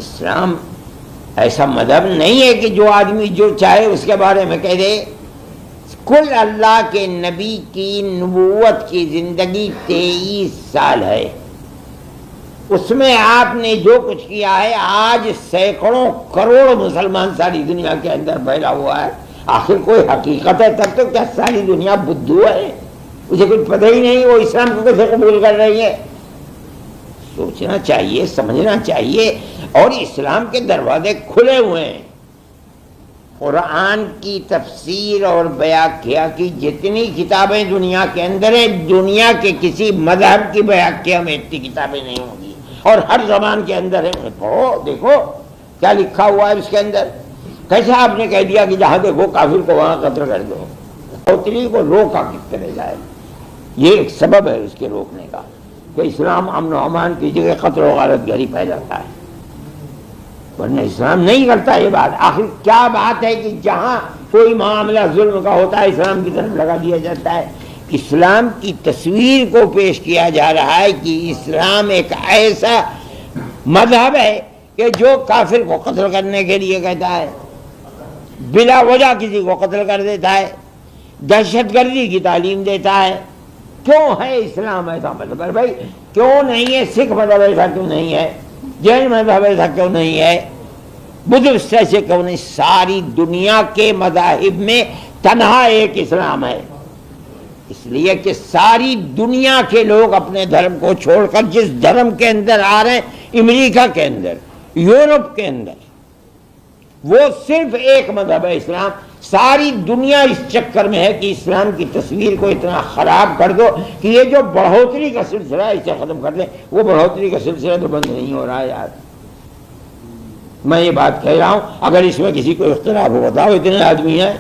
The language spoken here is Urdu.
اسلام ایسا مذہب نہیں ہے کہ جو آدمی جو چاہے اس کے بارے میں کہہ دے. کل اللہ کے نبی کی نبوت کی زندگی 23 سال ہے. اس میں آپ نے جو کچھ کیا ہے، آج سینکڑوں کروڑ مسلمان ساری دنیا کے اندر پھیلا ہوا ہے. آخر کوئی حقیقت ہے تب تو کیا ساری دنیا بدھو ہے؟ اسے کچھ پتہ ہی نہیں وہ اسلام کو کیسے قبول کر رہی ہے. سوچنا چاہیے، سمجھنا چاہیے. اور اسلام کے دروازے کھلے ہوئے ہیں. قرآن کی تفسیر اور بیاکیا کی جتنی کتابیں دنیا کے اندر ہیں، دنیا کے کسی مذہب کی بیاکیا میں اتنی کتابیں نہیں ہوں گی، اور ہر زبان کے اندر ہے. پڑھو دیکھو کیا لکھا ہوا ہے اس کے اندر. کیسا آپ نے کہہ دیا کہ جہاں دیکھو کافر کو وہاں قتل کر دو. قتلی کو روکا کس طرح جائے؟ یہ ایک سبب ہے اس کے روکنے کا کہ اسلام امن و امان کی جگہ قتل و غارت گری پھیلاتا ہے، ورنہ اسلام نہیں کرتا یہ بات. آخر کیا بات ہے کہ جہاں کوئی معاملہ ظلم کا ہوتا ہے اسلام کی طرف لگا دیا جاتا ہے. اسلام کی تصویر کو پیش کیا جا رہا ہے کہ اسلام ایک ایسا مذہب ہے کہ جو کافر کو قتل کرنے کے لیے کہتا ہے، بلا وجہ کسی کو قتل کر دیتا ہے، دہشت گردی کی تعلیم دیتا ہے. کیوں ہے اسلام ایسا مذہب ہے بھائی؟ کیوں نہیں ہے سکھ مذہب ایسا کیوں نہیں ہے؟ جین مذہب ایسا کیوں نہیں ہے؟ بدھسٹ ایسے کیوں نہیں؟ ساری دنیا کے مذاہب میں تنہا ایک اسلام ہے. اس لیے کہ ساری دنیا کے لوگ اپنے دھرم کو چھوڑ کر جس دھرم کے اندر آ رہے ہیں، امریکہ کے اندر، یورپ کے اندر، وہ صرف ایک مذہب ہے اسلام. ساری دنیا اس چکر میں ہے کہ اسلام کی تصویر کو اتنا خراب کر دو کہ یہ جو بڑھوتری کا سلسلہ ہے اسے ختم کر دیں. وہ بڑھوتری کا سلسلہ تو بند نہیں ہو رہا ہے یار. میں یہ بات کہہ رہا ہوں، اگر اس میں کسی کو اختلاف ہو بتاؤ. اتنے آدمی ہیں